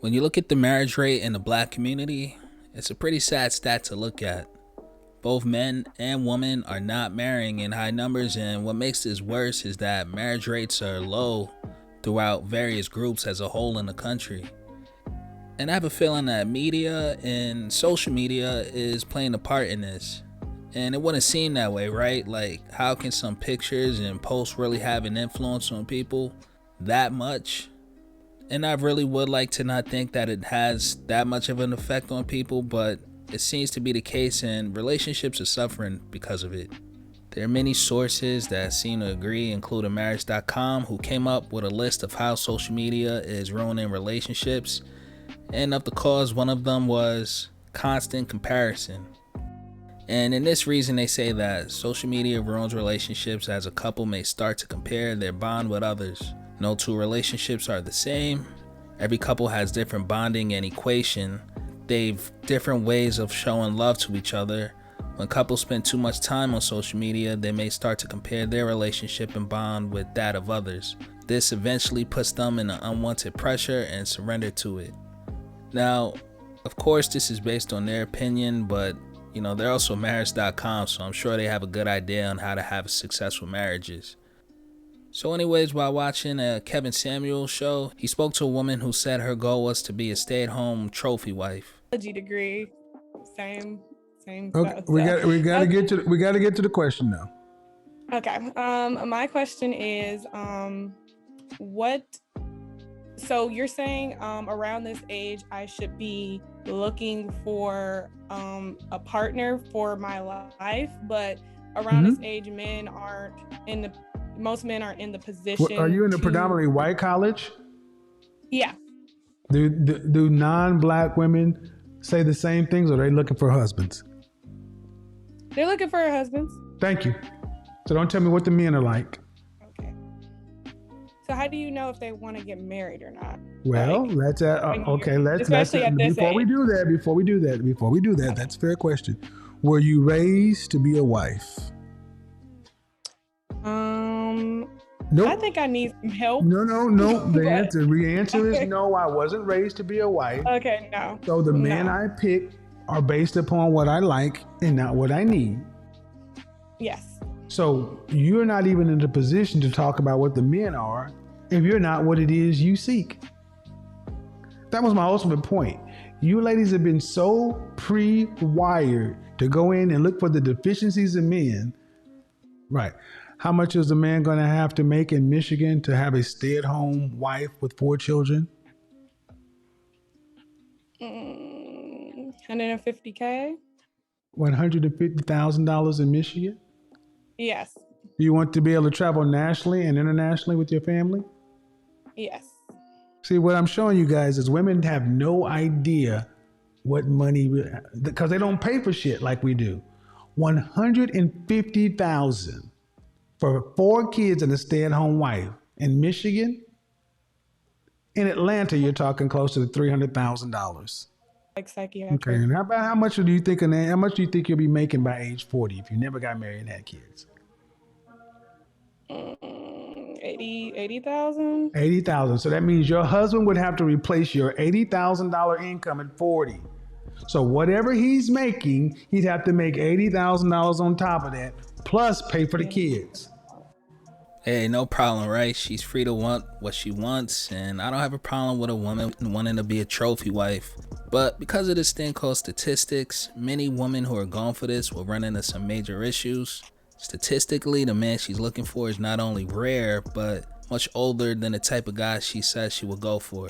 When you look at the marriage rate in the black community, it's a pretty sad stat to look at. Both men and women are not marrying in high numbers, and what makes this worse is that marriage rates are low throughout various groups as a whole in the country. And I have a feeling that media and social media is playing a part in this. And it wouldn't seem that way, right? Like, how can some pictures and posts really have an influence on people that much? And I really would like to not think that it has that much of an effect on people, but it seems to be the case, and relationships are suffering because of it. There are many sources that seem to agree, including Marriage.com, who came up with a list of how social media is ruining relationships. And of the cause, one of them was constant comparison. And in this reason, they say that social media ruins relationships as a couple may start to compare their bond with others. No two relationships are the same. Every couple has different bonding and equation. They've different ways of showing love to each other. When couples spend too much time on social media, they may start to compare their relationship and bond with that of others. This eventually puts them in an unwanted pressure and surrender to it. Now, of course, this is based on their opinion, but they're also Marriage.com, so I'm sure they have a good idea on how to have successful marriages. So anyways, while watching a Kevin Samuels show, he spoke to a woman who said her goal was to be a stay-at-home trophy wife. Degree, same. Okay, stuff. we got to get to the question now. Okay. My question is, so you're saying around this age I should be looking for a partner for my life, but around this age most men aren't in the position. Are you in a predominantly white college? Yeah. Do non-black women say the same things, or are they looking for husbands? They're looking for husbands. Thank you. So don't tell me what the men are like. Okay. So how do you know if they want to get married or not? Well, let's before we do that, that's a fair question. Were you raised to be a wife? Nope. I think I need some help. No. The answer is no, I wasn't raised to be a wife. Okay, no. So the men I pick are based upon what I like and not what I need. Yes. So you're not even in the position to talk about what the men are if you're not what it is you seek. That was my ultimate point. You ladies have been so pre-wired to go in and look for the deficiencies in men. Right. How much is a man going to have to make in Michigan to have a stay-at-home wife with 4 children? $150K. $150,000 in Michigan? Yes. Do you want to be able to travel nationally and internationally with your family? Yes. See, what I'm showing you guys is women have no idea what money, because they don't pay for shit like we do. $150,000 for 4 kids and a stay-at-home wife in Michigan. In Atlanta, you're talking closer to $300,000. Like psychiatric. Okay, and how much do you think you'll be making by age 40 if you never got married and had kids? 80,000. 80,000. So that means your husband would have to replace your $80,000 income at 40. So whatever he's making, he'd have to make $80,000 on top of that, plus pay for the kids. Hey, no problem, right? She's free to want what she wants, and I don't have a problem with a woman wanting to be a trophy wife. But because of this thing called statistics, many women who are going for this will run into some major issues. Statistically, the man she's looking for is not only rare, but much older than the type of guy she says she will go for.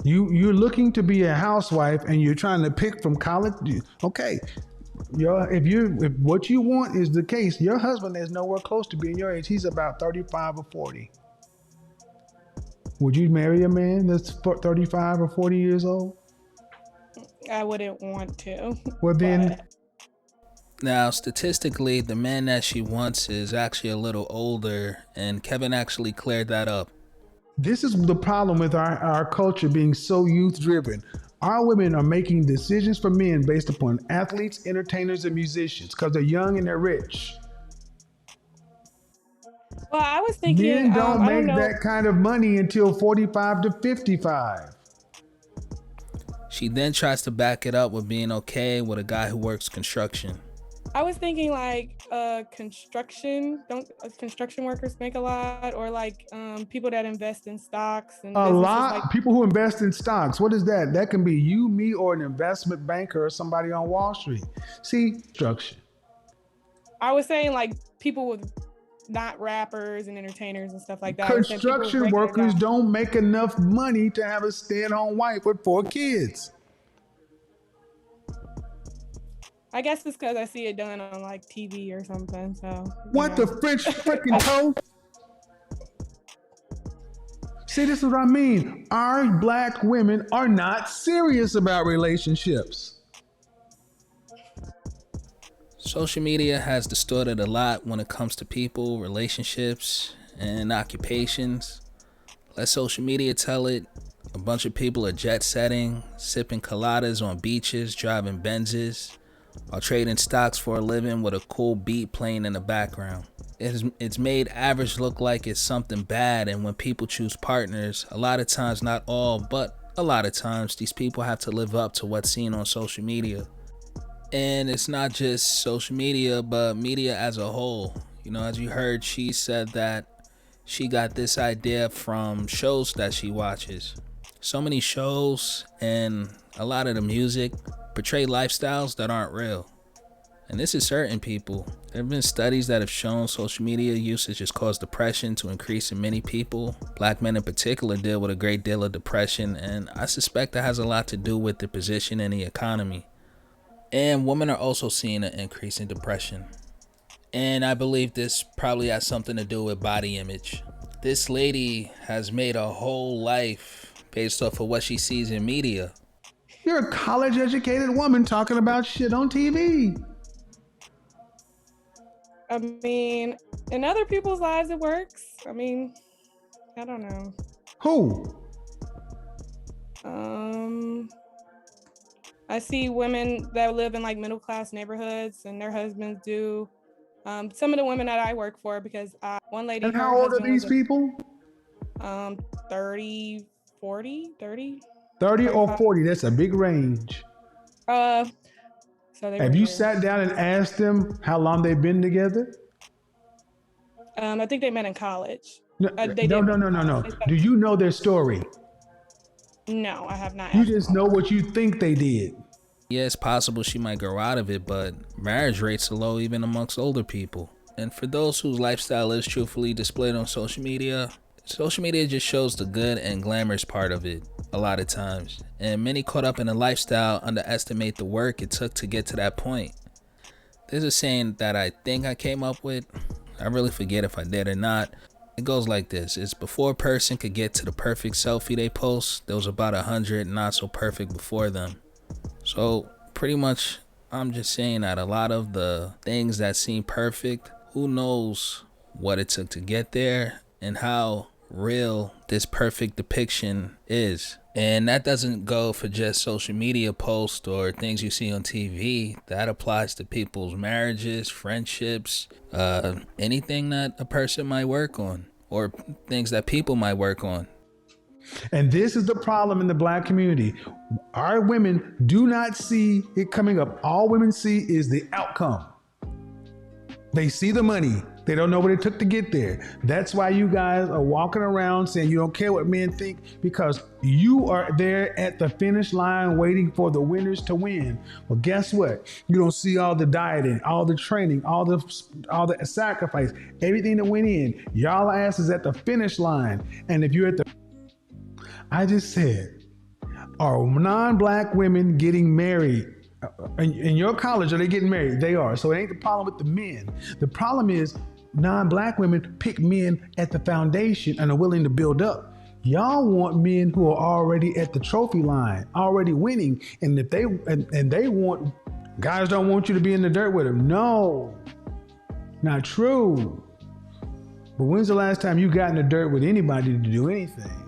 You're looking to be a housewife and you're trying to pick from college. Okay. If what you want is the case, your husband is nowhere close to being your age. He's about 35 or 40. Would you marry a man that's 35 or 40 years old? I wouldn't want to. Well, then. Now, statistically, the man that she wants is actually a little older, and Kevin actually cleared that up. This is the problem with our culture being so youth-driven. Our women are making decisions for men based upon athletes, entertainers, and musicians because they're young and they're rich. Well, I was thinking... Men don't make that kind of money until 45 to 55. She then tries to back it up with being okay with a guy who works construction. I was thinking like construction. Don't construction workers make a lot, or like people that invest in stocks and A businesses lot like. people who invest in stocks. What is that? That can be you, me, or an investment banker or somebody on Wall Street. See, construction. I was saying like people with not rappers and entertainers and stuff like that. I was saying people with Construction regular workers jobs. don't make enough money to have a stay-at-home wife with 4 kids. I guess it's because I see it done on like TV or something. So What the French freaking toast? See, this is what I mean. Our black women are not serious about relationships. Social media has distorted a lot when it comes to people, relationships, and occupations. Let social media tell it. A bunch of people are jet setting, sipping coladas on beaches, driving Benzes, or trading stocks for a living with a cool beat playing in the background. It's made average look like it's something bad, and when people choose partners, a lot of times, not all, but a lot of times, these people have to live up to what's seen on social media. And it's not just social media, but media as a whole. You know, as you heard, she said that she got this idea from shows that she watches. So many shows and a lot of the music portray lifestyles that aren't real. And this is certain people. There have been studies that have shown social media usage has caused depression to increase in many people. Black men in particular deal with a great deal of depression, and I suspect that has a lot to do with their position in the economy. And women are also seeing an increase in depression. And I believe this probably has something to do with body image. This lady has made a whole life based off of what she sees in media. You're a college educated woman talking about shit on TV. I mean, in other people's lives, it works. I mean, I don't know. Who? I see women that live in like middle class neighborhoods and their husbands do. Some of the women that I work for, because one lady. And her how old are husband these was people? 30, 40, 30. 30 or 40. That's a big range. So they Have were you here. sat down and asked them how long they've been together? I think they met in college. No, They no, did. no, no, no, no. Do you know their story? No, I have not. You asked just them. know what you think they did. Yeah, it's possible she might grow out of it, but marriage rates are low even amongst older people. And for those whose lifestyle is truthfully displayed on social media just shows the good and glamorous part of it a lot of times. And many caught up in the lifestyle underestimate the work it took to get to that point. There's a saying that I think I came up with. I really forget if I did or not. It goes like this. It's before a person could get to the perfect selfie they post, there was about 100 not so perfect before them. So pretty much I'm just saying that a lot of the things that seem perfect, who knows what it took to get there and how real this perfect depiction is. And that doesn't go for just social media posts or things you see on TV. That applies to people's marriages, friendships, anything that a person might work on or things that people might work on. And this is the problem in the black community. Our women do not see it coming up. All women see is the outcome. They see the money. They don't know what it took to get there. That's why you guys are walking around saying you don't care what men think, because you are there at the finish line waiting for the winners to win. Well, guess what? You don't see all the dieting, all the training, all the sacrifice, everything that went in. Y'all asses at the finish line. And if you're at the, I just said, are non-black women getting married? In your college, are they getting married? They are. So it ain't the problem with the men. The problem is non-black women pick men at the foundation and are willing to build up. Y'all want men who are already at the trophy line, already winning. And if they they want, guys don't want you to be in the dirt with them. No, not true. But when's the last time you got in the dirt with anybody to do anything?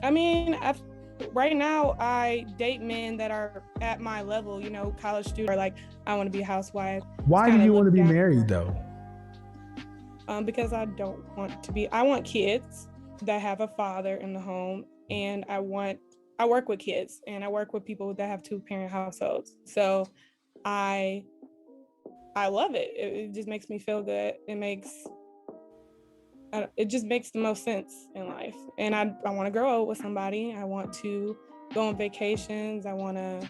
I mean, right now I date men that are at my level, you know, college students, or like, I want to be a housewife. Why do you want to be married though? Because I don't want to be, I want kids that have a father in the home, and I work with kids, and I work with people that have 2-parent households. So I love it. It just makes me feel good. It just makes the most sense in life. And I want to grow old with somebody. I want to go on vacations. I want to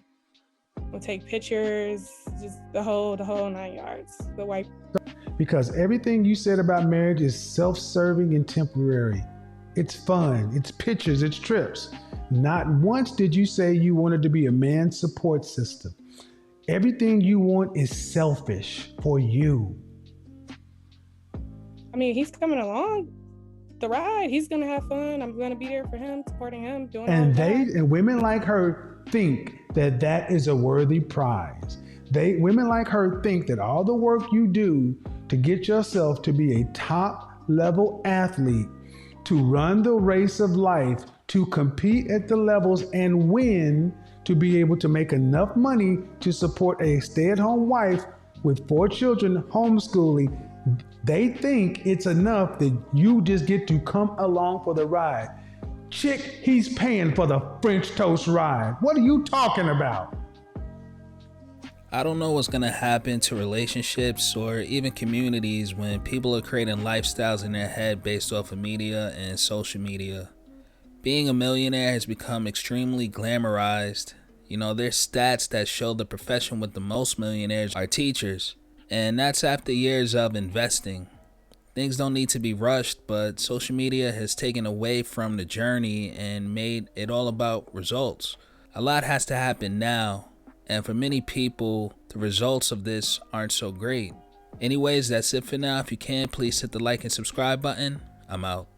take pictures, just the whole 9 yards. Because everything you said about marriage is self-serving and temporary. It's fun, it's pictures, it's trips. Not once did you say you wanted to be a man's support system. Everything you want is selfish for you. I mean, he's coming along the ride. He's gonna have fun. I'm gonna be there for him, supporting him, doing all that. And women like her think that is a worthy prize. Women like her think that all the work you do to get yourself to be a top level athlete, to run the race of life, to compete at the levels and win, to be able to make enough money to support a stay-at-home wife with 4 children homeschooling, they think it's enough that you just get to come along for the ride. Chick, he's paying for the French toast ride. What are you talking about? I don't know what's gonna happen to relationships or even communities when people are creating lifestyles in their head based off of media and social media. Being a millionaire has become extremely glamorized. You know, there's stats that show the profession with the most millionaires are teachers, and that's after years of investing. Things don't need to be rushed, but social media has taken away from the journey and made it all about results. A lot has to happen now, and for many people, the results of this aren't so great. Anyways, that's it for now. If you can, please hit the like and subscribe button. I'm out.